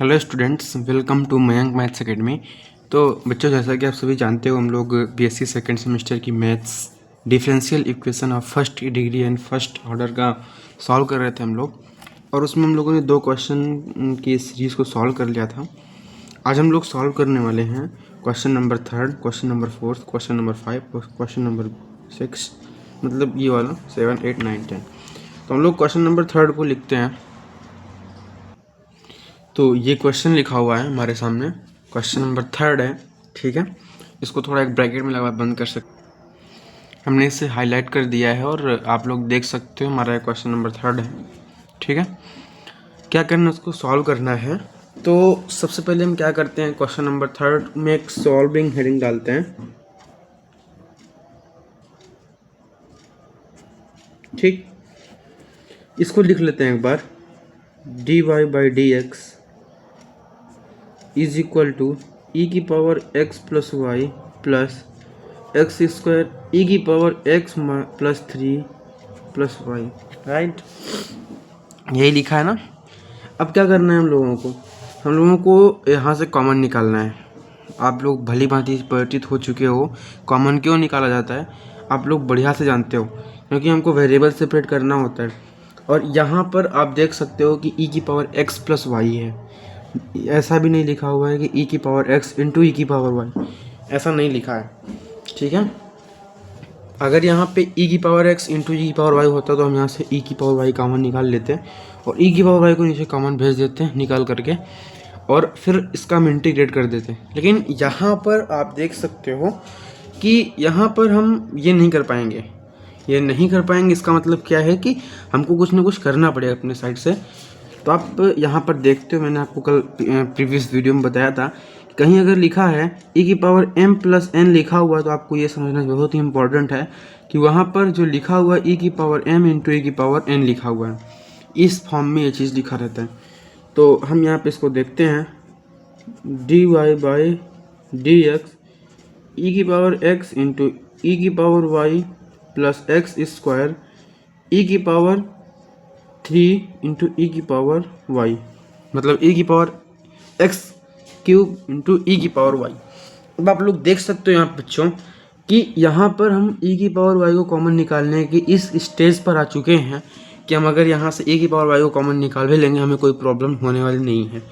Hello students, welcome to Mayank maths academy. तो बच्चों, जैसा कि आप सभी जानते हो, हम लोग बीएससी सेकेंड सेमेस्टर की maths differential equation of first degree and first order का सॉल्व कर रहे थे हम लोग। और उसमें हम लोगों ने 2 क्वेश्चन की सीरीज़ को सॉल्व कर लिया था। आज हम लोग सॉल्व करने वाले हैं question number 3, question number 4, question number 5, question number 6, मतलब ये वाला 7, 8, 9, 10। तो हम लोग क्वेश्चन नंबर 3 को लिखते हैं। तो ये क्वेश्चन लिखा हुआ है हमारे सामने, क्वेश्चन नंबर 3 है। ठीक है, इसको थोड़ा एक ब्रैकेट में लगा बंद कर सकते, हमने इसे हाईलाइट कर दिया है और आप लोग देख सकते हो हमारा क्वेश्चन नंबर 3 है। ठीक है, क्या करना है, उसको सॉल्व करना है। तो सबसे पहले हम क्या करते हैं, क्वेश्चन नंबर 3 में एक सॉल्विंग हेडिंग डालते हैं। ठीक, इसको लिख लेते हैं एक बार। dy by d x is equal to e की power x plus y plus x square e की power x plus 3 plus y. Right, यही लिखा है ना। अब क्या करना है हम लोगों को यहाँ से कॉमन निकालना है। आप लोग भली भांति परिचित हो चुके हो कॉमन क्यों निकाला जाता है, आप लोग बढ़िया से जानते हो, क्योंकि हमको वेरिएबल सेपरेट करना होता है। और यहाँ पर आप देख सकते हो कि ई की पावर x प्लस वाई है। ऐसा भी नहीं लिखा हुआ है कि ई की पावर x इंटू ई की पावर वाई, ऐसा नहीं लिखा है। ठीक है, अगर यहाँ पे e की पावर x इंटू ई की पावर वाई होता तो हम यहाँ से e की पावर वाई कॉमन निकाल लेते हैं और e की पावर वाई को नीचे कॉमन भेज देते हैं निकाल करके, और फिर इसका हम इंटीग्रेट कर देते हैं। लेकिन यहाँ पर आप देख सकते हो कि यहाँ पर हम ये नहीं कर पाएंगे, इसका मतलब क्या है कि हमको कुछ ना कुछ करना पड़ेगा अपने साइड से। तो आप यहाँ पर देखते हो, मैंने आपको कल प्रीवियस वीडियो में बताया था, कहीं अगर लिखा है e की पावर m प्लस n लिखा हुआ है तो आपको ये समझना बहुत ही इंपॉर्टेंट है कि वहाँ पर जो लिखा हुआ है e की पावर m इंटू ई की पावर n लिखा हुआ है, इस फॉर्म में ये चीज़ लिखा रहता है। तो हम यहाँ पे इसको देखते हैं, dy by d x e की पावर x इंटू ई की power y plus x square e की पावर 3 इंटू ई की पावर वाई, मतलब ई की power x cube into e की पावर वाई। अब आप लोग देख सकते हो यहाँ बच्चों कि यहाँ पर हम ई की पावर वाई को कॉमन निकालने की इस स्टेज पर आ चुके हैं कि हम अगर यहाँ से ई की पावर वाई को कॉमन निकाल भी लेंगे, हमें कोई प्रॉब्लम होने वाली नहीं है।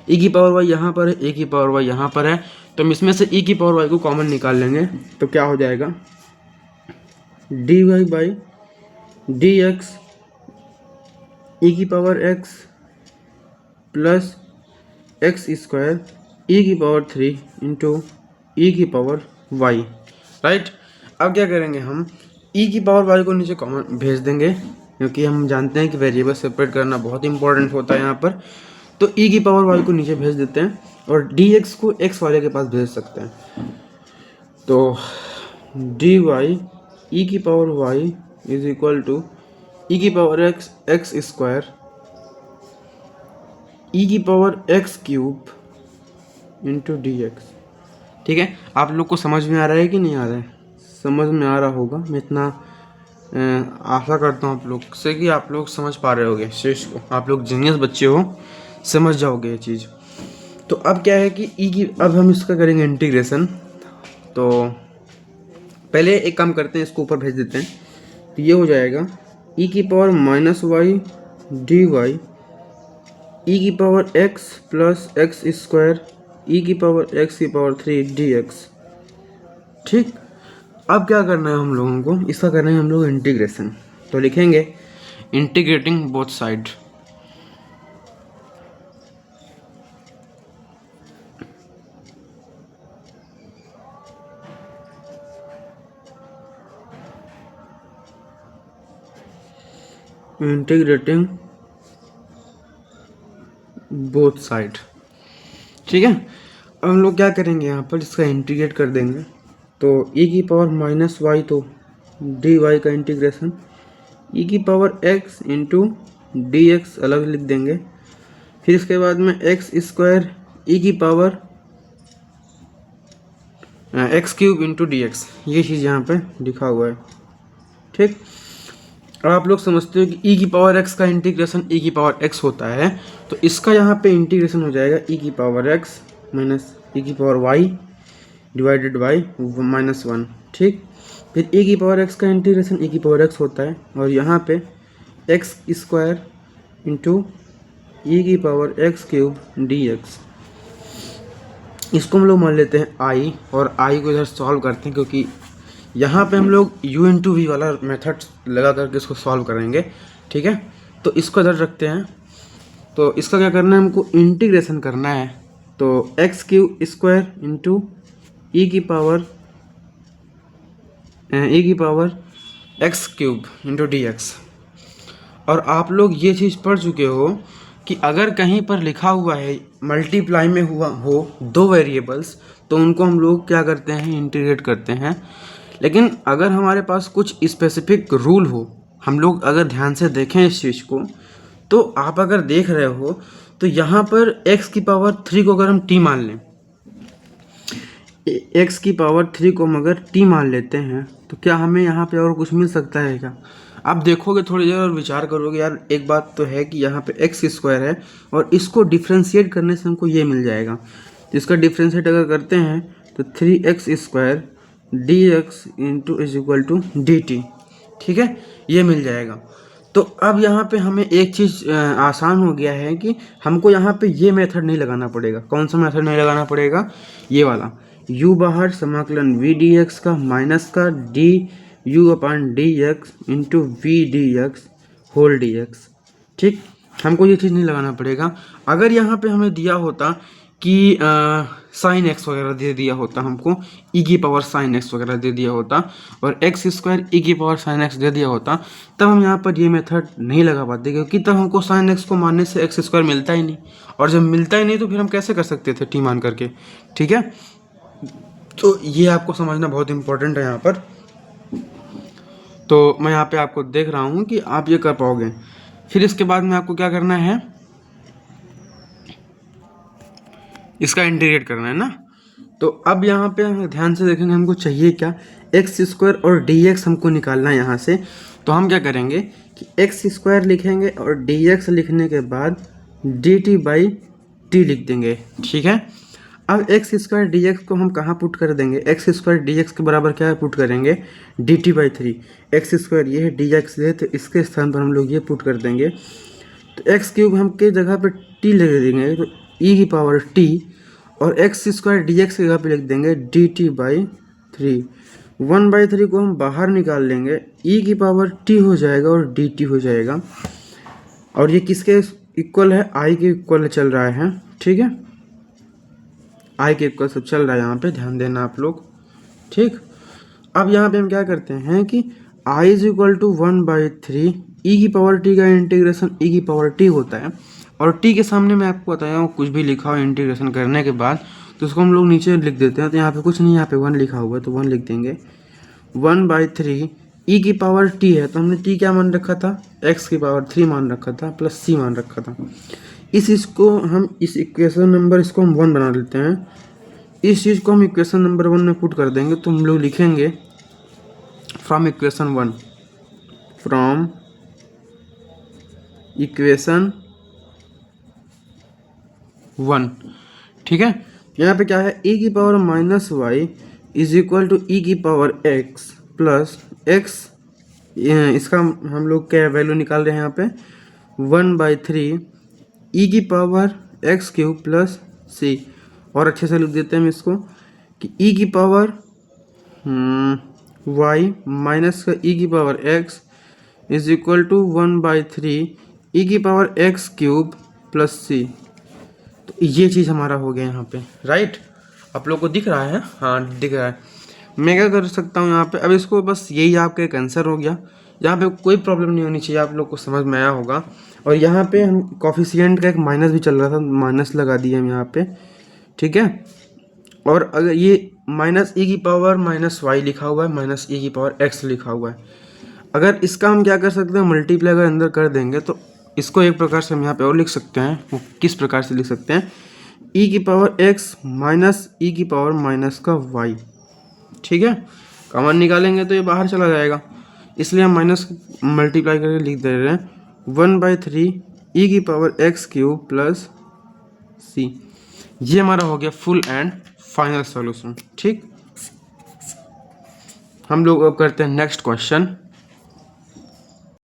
ई की पावर वाई यहाँ पर है, ए की पावर वाई यहाँ पर है, तो हम इसमें से ई की पावर वाई को कॉमन निकाल लेंगे तो क्या हो जाएगा, d y by d x e की power x plus x square e की पावर 3 इंटू ई की पावर y। राइट, अब क्या करेंगे, हम ई की पावर y को नीचे कॉमन भेज देंगे, क्योंकि हम जानते हैं कि वेरिएबल सेपरेट करना बहुत इंपॉर्टेंट होता है यहाँ पर। तो ई की पावर y को नीचे भेज देते हैं और dx को x वाले के पास भेज सकते हैं। तो dy ई की power y is equal to e की पावर एक्स स्क्वायर ई की power x cube into d x. ठीक है, आप लोग को समझ में आ रहा है कि नहीं आ रहा है? समझ में आ रहा होगा, मैं इतना आशा करता हूँ आप लोग से कि आप लोग समझ पा रहे होगे इस चीज़ को। आप लोग जीनियस बच्चे हो, समझ जाओगे ये चीज़। तो अब क्या है कि ई की, अब हम इसका करेंगे इंटीग्रेशन। तो पहले एक काम करते हैं, इसको ऊपर भेज देते हैं, तो ये हो जाएगा ई की power minus y d y e की power x plus x square e की पावर x की पावर 3 dx। ठीक, अब क्या करना है हम लोगों को, इसका करना है हम लोग इंटीग्रेशन। तो लिखेंगे integrating both side. Integrating both side. ठीक है, अब हम लोग क्या करेंगे, यहाँ पर इसका इंटीग्रेट कर देंगे। तो ई की पावर माइनस वाई, तो डी वाई का इंटीग्रेशन, ई की power x into d x अलग लिख देंगे। फिर इसके बाद में एक्स स्क्वायर ई की power x cube into d x, ये चीज़ यहाँ पे लिखा हुआ है। ठीक, अब आप लोग समझते हो कि ई की पावर एक्स का इंटीग्रेशन ई की पावर एक्स होता है, तो इसका यहाँ पे इंटीग्रेशन हो जाएगा ई की पावर एक्स माइनस ई की पावर वाई डिवाइडेड बाई -1। ठीक, फिर ई की पावर एक्स का इंटीग्रेशन ई की पावर एक्स होता है, और यहाँ पे एक्स स्क्वायर इंटू ई की power x cube D x. इसको हम लोग मान लेते हैं आई, और आई को इधर सॉल्व करते हैं, क्योंकि यहाँ पे हम लोग u इंटू वी वाला मेथड लगा करके इसको सॉल्व करेंगे। ठीक है, तो इसको इधर रखते हैं। तो इसका क्या करना है, हमको इंटीग्रेशन करना है। तो x cube square into e की power x cube into d x. और आप लोग ये चीज़ पढ़ चुके हो कि अगर कहीं पर लिखा हुआ है मल्टीप्लाई में हुआ हो दो वेरिएबल्स, तो उनको हम लोग क्या करते हैं, इंटीग्रेट करते हैं। लेकिन अगर हमारे पास कुछ स्पेसिफिक रूल हो, हम लोग अगर ध्यान से देखें इस चीज़ को, तो आप अगर देख रहे हो तो यहाँ पर x की पावर 3 को अगर हम t मान लें, x की पावर 3 को हम अगर t मान लेते हैं, तो क्या हमें यहाँ पे और कुछ मिल सकता है क्या? आप देखोगे थोड़ी देर और विचार करोगे, यार एक बात तो है कि यहाँ पे एक्स स्क्वायर है और इसको डिफ्रेंशिएट करने से हमको ये मिल जाएगा। तो इसका डिफ्रेंशिएट अगर करते हैं तो 3x square d x into is equal to d t. ठीक है, ये मिल जाएगा। तो अब यहाँ पे हमें एक चीज़ आसान हो गया है कि हमको यहाँ पे ये मेथड नहीं लगाना पड़ेगा। कौन सा मेथड नहीं लगाना पड़ेगा? ये वाला, u बाहर समाकलन v डी एक्स का माइनस का d u upon d x into v d x whole d x. ठीक, हमको ये चीज़ नहीं लगाना पड़ेगा। अगर यहाँ पे हमें दिया होता कि साइन एक्स वगैरह दे दिया होता, हमको ई की पावर साइन एक्स वगैरह दे दिया होता, और एक्स स्क्वायर ई की पावर साइन एक्स दे दिया होता, तब हम यहाँ पर ये मेथड नहीं लगा पाते, क्योंकि तब हमको साइन एक्स को मानने से एक्स स्क्वायर मिलता ही नहीं, और जब मिलता ही नहीं तो फिर हम कैसे कर सकते थे टी मान करके। ठीक है, तो ये आपको समझना बहुत इंपॉर्टेंट है यहाँ पर। तो मैं यहाँ पे आपको देख रहा हूँ कि आप ये कर पाओगे। फिर इसके बाद में आपको क्या करना है, इसका इंटीग्रेट करना है ना। तो अब यहाँ पे ध्यान से देखेंगे, हमको चाहिए क्या, एक्स स्क्वायर और डी एक्स हमको निकालना है यहाँ से। तो हम क्या करेंगे कि एक्स स्क्वायर लिखेंगे और डी एक्स लिखने के बाद डी टी बाई टी लिख देंगे। ठीक है, अब एक्स स्क्वायर डी एक्स को हम कहाँ पुट कर देंगे, एक्स स्क्वायर डी एक्स के बराबर क्या है, पुट करेंगे D T by 3। X square ये है, डी एक्स है, तो इसके स्थान पर हम लोग ये पुट कर देंगे। तो एक्स क्यूब हम के जगह पे टी लिख देंगे, तो ई की पावर टी, और एक्स स्क्वायर डी एक्स की जगह पे लिख देंगे डी टी बाई 3। 1/3 को हम बाहर निकाल लेंगे, ई की पावर टी हो जाएगा और डी टी हो जाएगा। और ये किसके इक्वल है, आई के इक्वल चल रहा है। ठीक है, आई के इक्वल सब चल रहा है, यहाँ पे ध्यान देना आप लोग। ठीक, अब यहाँ पे हम क्या करते हैं कि i is equal to 1/3 e की पावर टी का इंटीग्रेशन ई की पावर टी होता है, और टी के सामने मैं आपको बताया हूँ कुछ भी लिखा हो इंटीग्रेशन करने के बाद तो उसको हम लोग नीचे लिख देते हैं। तो यहाँ पे कुछ नहीं, यहाँ पे 1 लिखा हुआ है तो 1 लिख देंगे। 1/3 ई की पावर टी है, तो हमने टी क्या मान रखा था, एक्स की पावर 3 मान रखा था, प्लस सी मान रखा था। इस चीज़ को हम इस इक्वेशन नंबर इसको हम 1 बना लेते हैं। इस चीज़ को हम इक्वेशन नंबर 1 में पुट कर देंगे, तो हम लोग लिखेंगे फ्रॉम इक्वेशन 1, फ्रॉम इक्वेशन 1। ठीक है, यहाँ पे क्या है, e की power minus y is equal to e की पावर एक्स प्लस एक्स, इसका हम लोग क्या वैल्यू निकाल रहे हैं यहाँ पे 1/3 ई की पावर एक्स क्यूब प्लस सी। और अच्छे से लिख देते हैं हम इसको कि ई की पावर वाई माइनस का ई की power x is equal to 1/3 e की power x cube plus c. तो ये चीज़ हमारा हो गया यहाँ पे, राइट। आप लोग को दिख रहा है? हाँ दिख रहा है। मैं क्या कर सकता हूँ यहाँ पे, अब इसको बस यही आपका एक आंसर हो गया। यहाँ पे कोई प्रॉब्लम नहीं होनी चाहिए, आप लोग को समझ में आया होगा। और यहाँ पे हम कॉफिशिएंट का एक माइनस भी चल रहा था, माइनस लगा दिए हम यहाँ पे। ठीक है, और अगर ये माइनस ई की पावर माइनस वाई लिखा हुआ है, माइनस ई की पावर एक्स लिखा हुआ है, अगर इसका हम क्या कर सकते हैं, मल्टीप्लाई अगर अंदर कर देंगे तो इसको एक प्रकार से हम यहाँ पे और लिख सकते हैं। वो किस प्रकार से लिख सकते हैं, ई की पावर एक्स माइनस ई की पावर माइनस का वाई। ठीक है, कॉमन निकालेंगे तो ये बाहर चला जाएगा। इसलिए हम माइनस मल्टीप्लाई करके लिख दे रहे हैं 1/3 ई की पावर एक्स क्यूब प्लस सी। ये हमारा हो गया फुल एंड फाइनल सॉल्यूशन। ठीक, हम लोग अब करते हैं नेक्स्ट क्वेश्चन।